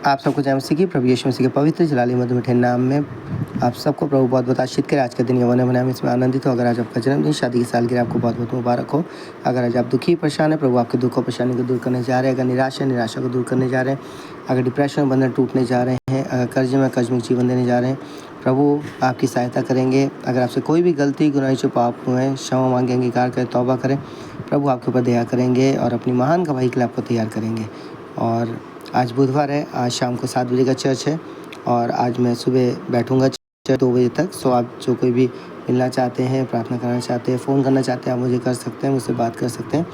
आप सबको जय मसीह की, प्रभु यीशु मसीह के पवित्र जलाली मधुर मीठे नाम में आप सबको प्रभु बहुत बहुत आशीष करे। आज का दिन यहोवा ने बनाया, हम इसमें आनंदित हो। अगर आज आपका जन्मदिन, शादी की सालगिरह, आपको बहुत बहुत मुबारक हो। अगर आज आप दुखी परेशान है, प्रभु आपके दुख और परेशानी को दूर करने जा रहे हैं। अगर निराशा को दूर करने जा रहे हैं, अगर डिप्रेशन में बंधन टूटने जा रहे हैं, अगर कर्ज में कर्जमुक्त जीवन देने जा रहे हैं, प्रभु आपकी सहायता करेंगे। अगर आपसे कोई भी गलती गुनाह जो पाप हुए हैं, क्षमा मांगे, अंगीकार करें, तौबा करें, प्रभु आपके ऊपर दया करेंगे और अपनी महान गवाही के लिए आपको तैयार करेंगे। और आज बुधवार है, आज शाम को 7 बजे का चर्च है और आज मैं सुबह बैठूंगा 2 बजे तक। सो आप जो कोई भी मिलना चाहते हैं, प्रार्थना करना चाहते हैं, फ़ोन करना चाहते हैं, आप मुझे कर सकते हैं, मुझसे बात कर सकते हैं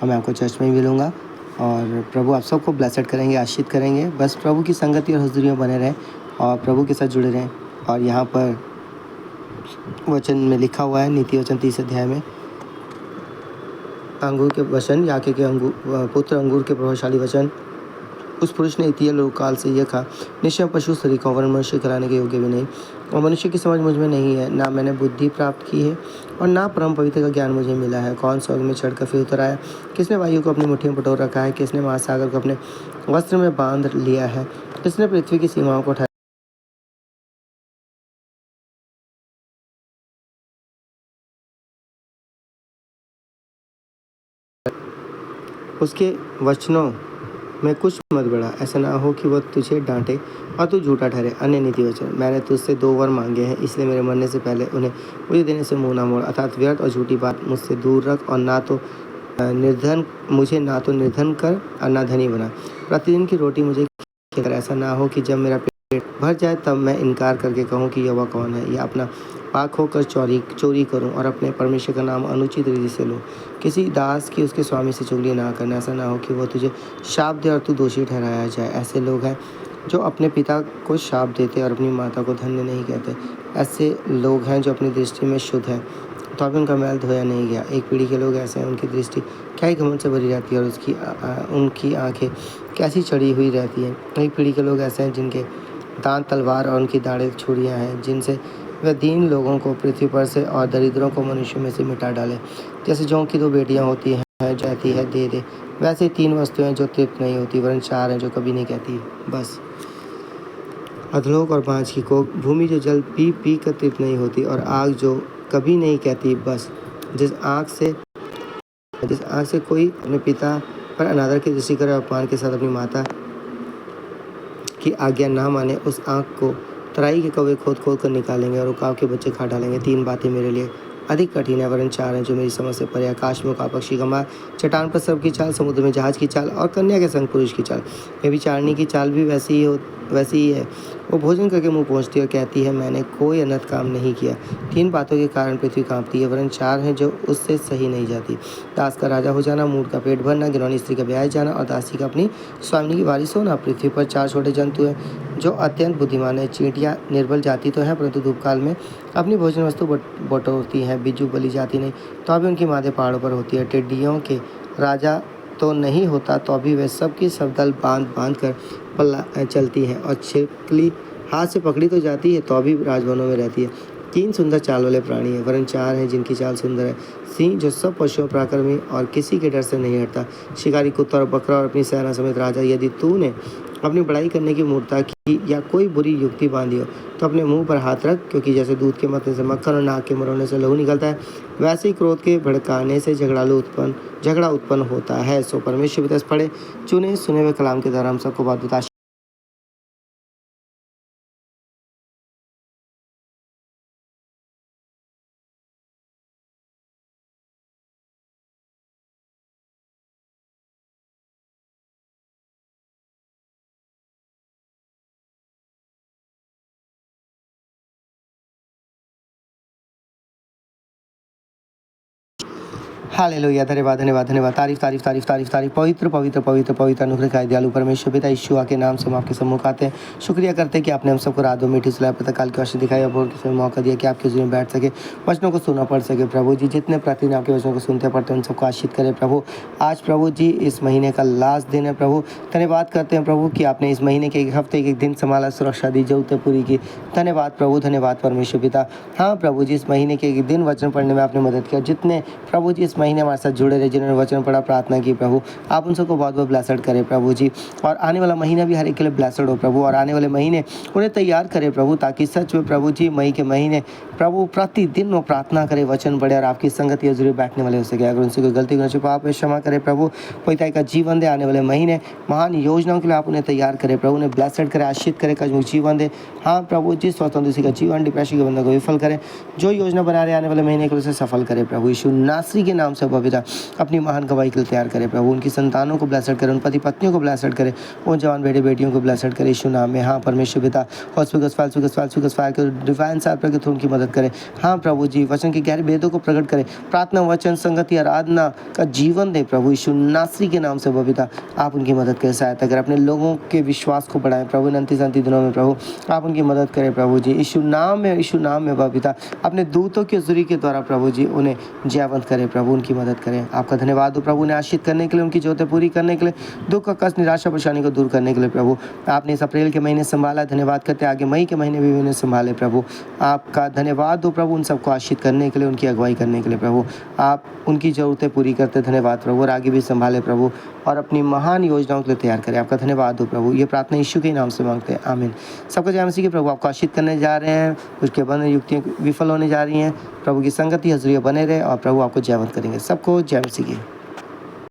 और मैं आपको चर्च में ही मिलूँगा। और प्रभु आप सबको ब्लेसड करेंगे, आशीष करेंगे। बस प्रभु की संगति और हुज़ूरी में बने रहें और प्रभु के साथ जुड़े रहें। और यहाँ पर वचन में लिखा हुआ है, नीति वचन 30 अध्याय में, अंगूर के वचन, याकूब के पुत्र अंगूर के प्रभावशाली वचन। उस पुरुष ने इतिहास लोक काल से यह कहा, निश्चय पशु सरीखों वरन मनुष्य कराने के योग्य भी नहीं, और मनुष्य की समझ मुझ में नहीं है। ना मैंने बुद्धि प्राप्त की है और ना परम पवित्र का ज्ञान मुझे मिला है। कौन स्वर्ग में चढ़कर फिर उतर आया? किसने वायु को अपनी मुट्ठी में बटोर रखा है? किसने महासागर को अपने वस्त्र में बांध लिया है? किसने पृथ्वी की सीमाओं को उसके वचनों में कुछ मत बढ़ा, ऐसा ना हो कि वह तुझे डांटे और तू झूठा ठहरे। अन्य नीति वचन, मैंने तुझसे 2 वर मांगे हैं, इसलिए मेरे मरने से पहले उन्हें मुझे देने से मुँह ना मोड़। अर्थात व्यर्थ और झूठी बात मुझसे दूर रख और ना तो निर्धन कर और ना धनी बना। प्रतिदिन की रोटी मुझे खिला, ऐसा ना हो कि जब मेरा पेट भर जाए तब मैं इनकार करके कहूँ कि यहोवा कौन है, या अपना पाक होकर चोरी करूं और अपने परमेश्वर का नाम अनुचित रीति से लूं। किसी दास की उसके स्वामी से चुगली ना करना, ऐसा ना हो कि वह तुझे शाप दे और तू दोषी ठहराया जाए। ऐसे लोग हैं जो अपने पिता को शाप देते और अपनी माता को धन्य नहीं कहते। ऐसे लोग हैं जो अपनी दृष्टि में शुद्ध हैं तो अभी उनका मैल धोया नहीं गया। एक पीढ़ी के लोग ऐसे हैं, उनकी दृष्टि क्या ही घमंड से भरी रहती है और उनकी आंखें कैसी चढ़ी हुई रहती हैं। एक पीढ़ी के लोग ऐसे हैं जिनके दांत तलवार और उनकी दाढ़ें छुरियाँ हैं, जिनसे वह दीन लोगों को पृथ्वी पर से और दरिद्रों को मनुष्य में से मिटा डाले। जैसे जौ की 2 बेटियां होती हैं, जाती है दे दे, वैसे 3 वस्तुएं जो तृप्त नहीं होती, वरन 4 हैं जो कभी नहीं कहती बस। अधलोक और बाँझ की कोख, भूमि जो जल पी पी कर तृप्त नहीं होती, और आग जो कभी नहीं कहती बस। जिस आँख से कोई अपने पिता पर अनादर की दृष्टि करे और अपमान के साथ अपनी माता की आज्ञा ना माने, उस आँख को तराई के कौवे खोद खोद कर निकालेंगे और उकाब के बच्चे खा डालेंगे। 3 बातें मेरे लिए अधिक कठिन है, वरन 4 हैं जो मेरी समझ से परे। आकाश में उकाब, पक्षी का मार, चट्टान पर सर्प की चाल, समुद्र में जहाज की चाल और कन्या के संग पुरुष की चाल। व्यभिचारिणी की चाल भी वैसी ही है। वो भोजन करके मुँह पोंछती है और कहती है, मैंने कोई अनर्थ काम नहीं किया। 3 बातों के कारण पृथ्वी काँपती है, वरन 4 हैं जो उससे सही नहीं जाती। दास का राजा हो जाना, मूढ़ का पेट भरना, घिनौनी स्त्री का ब्याह जाना और दासी का अपनी स्वामिनी की वारिस होना। पृथ्वी पर 4 छोटे जंतु हैं जो अत्यंत बुद्धिमान है। चींटियाँ निर्बल जाति तो हैं, परंतु धूपकाल में अपनी भोजन वस्तु बटोरती हैं। बिज्जू बली जाती नहीं तो अभी उनकी मादें पहाड़ों पर होती है। टिड्डियों के राजा तो नहीं होता तो अभी वे सबकी सब दल बांध कर पल्ला चलती है, और छिपकली हाथ से पकड़ी तो जाती है तो अभी राजभवनों में रहती है। 3 सुंदर चाल वाले प्राणी हैं, वरन 4 हैं जिनकी चाल सुंदर है। सिंह जो सब पशुओं पराक्रमी और किसी के डर से नहीं हटता। शिकारी कुत्ता और बकरा और अपनी सेना समेत राजा। यदि तूने अपनी बड़ाई करने की मूर्खता की या कोई बुरी युक्ति बांधी हो तो अपने मुंह पर हाथ रख, क्योंकि जैसे दूध के मतने से मक्खन और नाक के मरोड़ने से लहू निकलता है, वैसे ही क्रोध के भड़काने से झगड़ा उत्पन्न होता है। सो परमेश्वर पिता पढ़े चुने सुने हुए कलाम के द्वारा हम सबको बात बता हालेलुया। धन्यवाद धन्यवाद धन्यवाद। तारीफ तारीफ तारीफ तारीफ तारीफ। पवित्र पवित्र पवित्र पवित्र अनुग्रहकारी दयालु परमेश्वर पिता यीशु के नाम से हम आपके सम्मुख आते हैं। शुक्रिया करते हैं कि आपने हम सबको रात मीठी सुलाह प्रातःकाल की आशीष दिखाई और भोर के मौका दिया कि आपके हज़ूर में बैठ सके, वचनों को सुना पढ़ सके। प्रभु जी, जितने प्रतिदिन आपके वचनों को सुनते पढ़ते उन सबको आशीष करें प्रभु। आज प्रभु जी इस महीने का लास्ट दिन है प्रभु। धन्यवाद करते हैं प्रभु कि आपने इस महीने के 1 हफ्ते एक दिन संभाला, सुरक्षा दी, जरूरतें पूरी की। धन्यवाद प्रभु, धन्यवाद परमेश्वर पिता। हाँ प्रभु जी, इस महीने के 1 दिन वचन पढ़ने में आपने मदद किया। जितने प्रभु जी इस महीने महीने हमारे साथ जुड़े रहे, जिन्होंने वचन पढ़ा, प्रार्थना की प्रभु, आप उन सबको बहुत बहुत ब्लेसड करें प्रभु जी। और आने वाला महीना भी हर एक के लिए ब्लेसड हो प्रभु, और आने वाले महीने उन्हें तैयार करें प्रभु, ताकि सच में प्रभु जी मई के महीने प्रभु प्रतिदिन वो प्रार्थना करे, वचन पढ़े और आपकी संगति या जरूर बैठने वाले हो सके। अगर उनसे कोई गलती करना पाप है क्षमा करे प्रभु, पविताई का जीवन दे, आने वाले महीने महान योजनाओं के लिए आप उन्हें तैयार करें प्रभु, उन्हें ब्लेसड करे, आशीष करे, कजमुख जीवन दे। हाँ प्रभु जी, स्वतंत्र का जीवन, डिप्रेशन के बंधन को विफल करें, जो योजना बना रहे आने वाले महीने के लिए उसे सफल करे प्रभु यीशु नासरी के नाम से। पिता अपनी महान गवाही के लिए तैयार करे प्रभु, उनकी संतानों को ब्लेसड करे, उन पति पत्नियों को ब्लेसड करे, उन जवान बेटे बेटियों को ब्लेसड करे यीशु नाम में। हाँ परमेश्वर पिता, हॉस्पिटल के डिवाइन सार्पर के थ्रू उनकी मदद करे। हाँ प्रभु जी, वचन के गहरे भेदों को प्रकट करे, प्रार्थना वचन संगति आराधना का जीवन दे प्रभु यीशु नासरी के नाम से। पिता आप उनकी मदद करें, सहायता करें, अपने लोगों के विश्वास को बढ़ाएं प्रभु, अंतिम दिनों में प्रभु आप उनकी मदद करें प्रभु जी यीशु नाम में। पिता अपने दूतों के जरिए के द्वारा प्रभु जी उन्हें जयवंत करें प्रभु, उनकी मदद करें। आपका धन्यवाद हो प्रभु, उन्हें आशीष करने के लिए, उनकी जरूरतें पूरी करने के लिए, दुख कष्ट निराशा परेशानी को दूर करने के लिए प्रभु। आपने इस अप्रैल के महीने संभाला, धन्यवाद करते आगे मई के महीने भी उन्हें संभाले प्रभु। आपका धन्यवाद हो प्रभु, उन सबको आशीष करने के लिए, उनकी अगुवाई करने के लिए प्रभु। आप उनकी जरूरतें पूरी करते, धन्यवाद प्रभु, और आगे भी संभाले प्रभु, और अपनी महान योजनाओं के लिए तैयार करें। आपका धन्यवाद हो प्रभु, ये प्रार्थना यीशु के नाम से मांगते हैं, आमीन। सबको जय मसीह के प्रभु आपको आशीष करने जा रहे हैं, उसके बंधन युक्तियाँ विफल होने जा रही हैं, प्रभु की संगति हजूरिया बने रहे, और प्रभु आपको जयवंत करेंगे। सबको जय मसीह की।